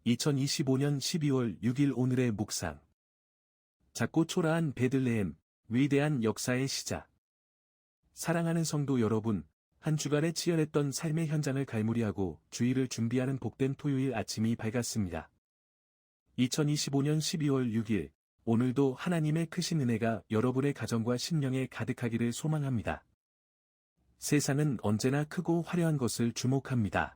2025년 12월 6일 오늘의 묵상. 작고 초라한 베들레헴, 위대한 역사의 시작. 사랑하는 성도 여러분, 한 주간의 치열했던 삶의 현장을 갈무리하고 주일을 준비하는 복된 토요일 아침이 밝았습니다. 2025년 12월 6일, 오늘도 하나님의 크신 은혜가 여러분의 가정과 심령에 가득하기를 소망합니다. 세상은 언제나 크고 화려한 것을 주목합니다.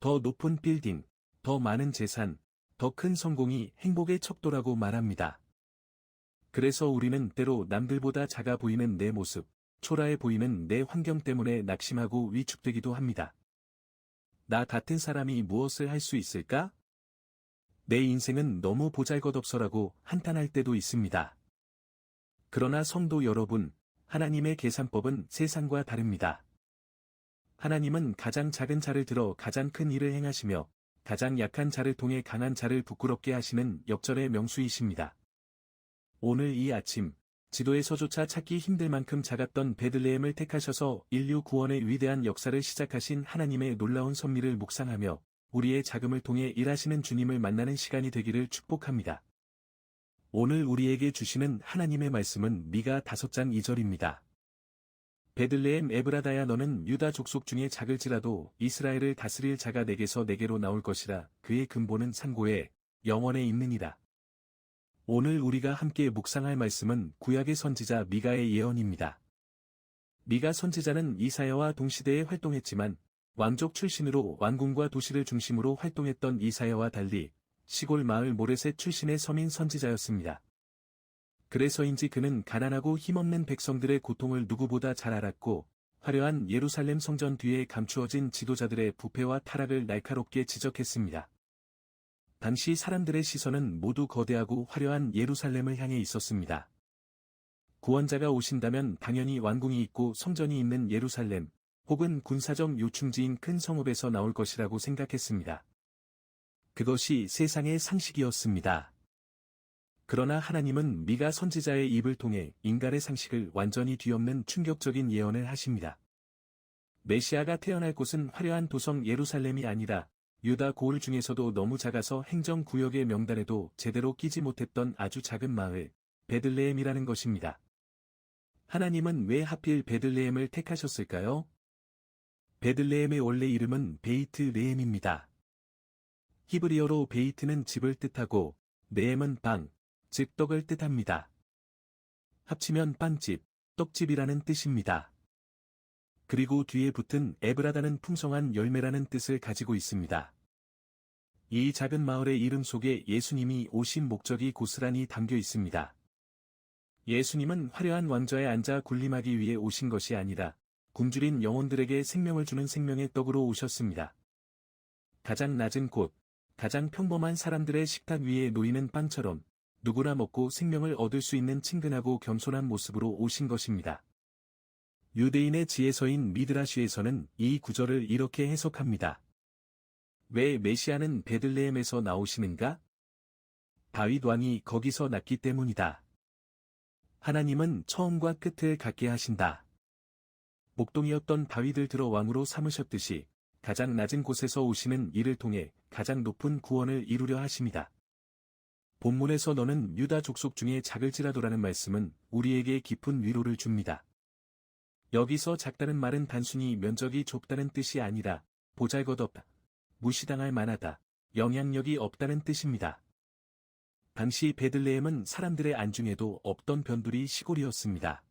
더 높은 빌딩, 더 많은 재산, 더 큰 성공이 행복의 척도라고 말합니다. 그래서 우리는 때로 남들보다 작아 보이는 내 모습, 초라해 보이는 내 환경 때문에 낙심하고 위축되기도 합니다. 나 같은 사람이 무엇을 할 수 있을까? 내 인생은 너무 보잘것없어라고 한탄할 때도 있습니다. 그러나 성도 여러분, 하나님의 계산법은 세상과 다릅니다. 하나님은 가장 작은 자를 들어 가장 큰 일을 행하시며 가장 약한 자를 통해 강한 자를 부끄럽게 하시는 역절의 명수이십니다. 오늘 이 아침, 지도에서조차 찾기 힘들 만큼 작았던 베들레헴을 택하셔서 인류 구원의 위대한 역사를 시작하신 하나님의 놀라운 섭리를 묵상하며 우리의 자금을 통해 일하시는 주님을 만나는 시간이 되기를 축복합니다. 오늘 우리에게 주시는 하나님의 말씀은 미가 5장 2절입니다. 베들레헴 에브라다야 너는 유다 족속 중에 작을지라도 이스라엘을 다스릴 자가 내게서 내게로 나올 것이라 그의 근본은 산고에 영원에 있느니라. 오늘 우리가 함께 묵상할 말씀은 구약의 선지자 미가의 예언입니다. 미가 선지자는 이사야와 동시대에 활동했지만 왕족 출신으로 왕궁과 도시를 중심으로 활동했던 이사야와 달리 시골 마을 모레셋 출신의 서민 선지자였습니다. 그래서인지 그는 가난하고 힘없는 백성들의 고통을 누구보다 잘 알았고 화려한 예루살렘 성전 뒤에 감추어진 지도자들의 부패와 타락을 날카롭게 지적했습니다. 당시 사람들의 시선은 모두 거대하고 화려한 예루살렘을 향해 있었습니다. 구원자가 오신다면 당연히 왕궁이 있고 성전이 있는 예루살렘, 혹은 군사적 요충지인 큰 성읍에서 나올 것이라고 생각했습니다. 그것이 세상의 상식이었습니다. 그러나 하나님은 미가 선지자의 입을 통해 인간의 상식을 완전히 뒤엎는 충격적인 예언을 하십니다. 메시아가 태어날 곳은 화려한 도성 예루살렘이 아니라 유다 고을 중에서도 너무 작아서 행정구역의 명단에도 제대로 끼지 못했던 아주 작은 마을, 베들레헴이라는 것입니다. 하나님은 왜 하필 베들레헴을 택하셨을까요? 베들레헴의 원래 이름은 베이트 레헴입니다. 히브리어로 베이트는 집을 뜻하고 레헴은 방, 즉 떡을 뜻합니다. 합치면 빵집, 떡집이라는 뜻입니다. 그리고 뒤에 붙은 에브라다는 풍성한 열매라는 뜻을 가지고 있습니다. 이 작은 마을의 이름 속에 예수님이 오신 목적이 고스란히 담겨 있습니다. 예수님은 화려한 왕좌에 앉아 군림하기 위해 오신 것이 아니라 굶주린 영혼들에게 생명을 주는 생명의 떡으로 오셨습니다. 가장 낮은 곳, 가장 평범한 사람들의 식탁 위에 놓이는 빵처럼 누구나 먹고 생명을 얻을 수 있는 친근하고 겸손한 모습으로 오신 것입니다. 유대인의 지혜서인 미드라시에서는 이 구절을 이렇게 해석합니다. 왜 메시아는 베들레헴에서 나오시는가? 다윗 왕이 거기서 났기 때문이다. 하나님은 처음과 끝을 같게 하신다. 목동이었던 다윗을 들어 왕으로 삼으셨듯이 가장 낮은 곳에서 오시는 이를 통해 가장 높은 구원을 이루려 하십니다. 본문에서 너는 유다 족속 중에 작을지라도라는 말씀은 우리에게 깊은 위로를 줍니다. 여기서 작다는 말은 단순히 면적이 좁다는 뜻이 아니라 보잘것없다, 무시당할 만하다, 영향력이 없다는 뜻입니다. 당시 베들레헴은 사람들의 안중에도 없던 변두리 시골이었습니다.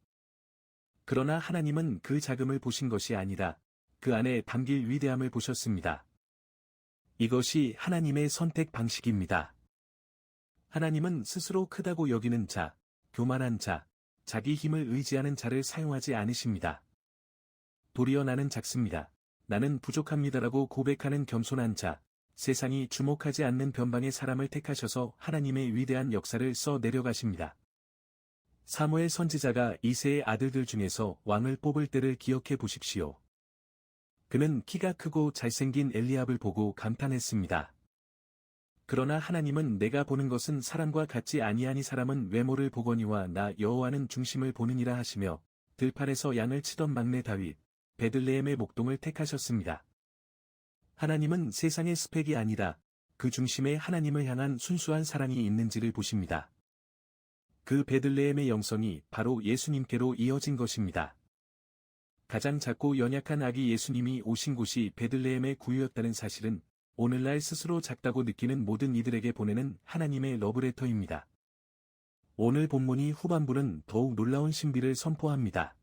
그러나 하나님은 그 작음을 보신 것이 아니라 그 안에 담길 위대함을 보셨습니다. 이것이 하나님의 선택 방식입니다. 하나님은 스스로 크다고 여기는 자, 교만한 자, 자기 힘을 의지하는 자를 사용하지 않으십니다. 도리어 나는 작습니다. 나는 부족합니다라고 고백하는 겸손한 자, 세상이 주목하지 않는 변방의 사람을 택하셔서 하나님의 위대한 역사를 써 내려가십니다. 사무엘 선지자가 이새의 아들들 중에서 왕을 뽑을 때를 기억해 보십시오. 그는 키가 크고 잘생긴 엘리압을 보고 감탄했습니다. 그러나 하나님은 내가 보는 것은 사람과 같지 아니하니 사람은 외모를 보거니와 나 여호와는 중심을 보느니라 하시며 들판에서 양을 치던 막내 다윗, 베들레헴의 목동을 택하셨습니다. 하나님은 세상의 스펙이 아니라 그 중심에 하나님을 향한 순수한 사랑이 있는지를 보십니다. 그 베들레헴의 영성이 바로 예수님께로 이어진 것입니다. 가장 작고 연약한 아기 예수님이 오신 곳이 베들레헴의 구유였다는 사실은 오늘날 스스로 작다고 느끼는 모든 이들에게 보내는 하나님의 러브레터입니다. 오늘 본문이 후반부는 더욱 놀라운 신비를 선포합니다.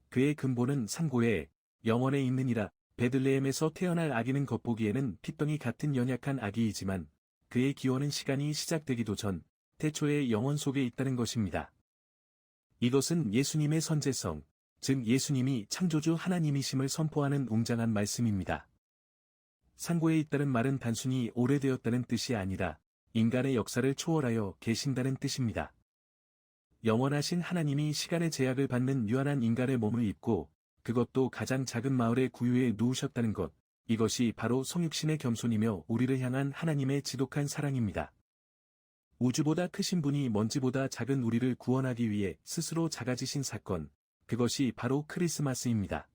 그의 근본은 상고에 영원에 있느니라. 베들레헴에서 태어날 아기는 겉보기에는 핏덩이 같은 연약한 아기이지만 그의 기원은 시간이 시작되기도 전 태초의 영원 속에 있다는 것입니다. 이것은 예수님의 선제성, 즉 예수님이 창조주 하나님이심을 선포하는 웅장한 말씀입니다. 상고에 있다는 말은 단순히 오래되었다는 뜻이 아니라 인간의 역사를 초월하여 계신다는 뜻입니다. 영원하신 하나님이 시간의 제약을 받는 유한한 인간의 몸을 입고 그것도 가장 작은 마을의 구유에 누우셨다는 것, 이것이 바로 성육신의 겸손이며 우리를 향한 하나님의 지독한 사랑입니다. 우주보다 크신 분이 먼지보다 작은 우리를 구원하기 위해 스스로 작아지신 사건, 그것이 바로 크리스마스입니다.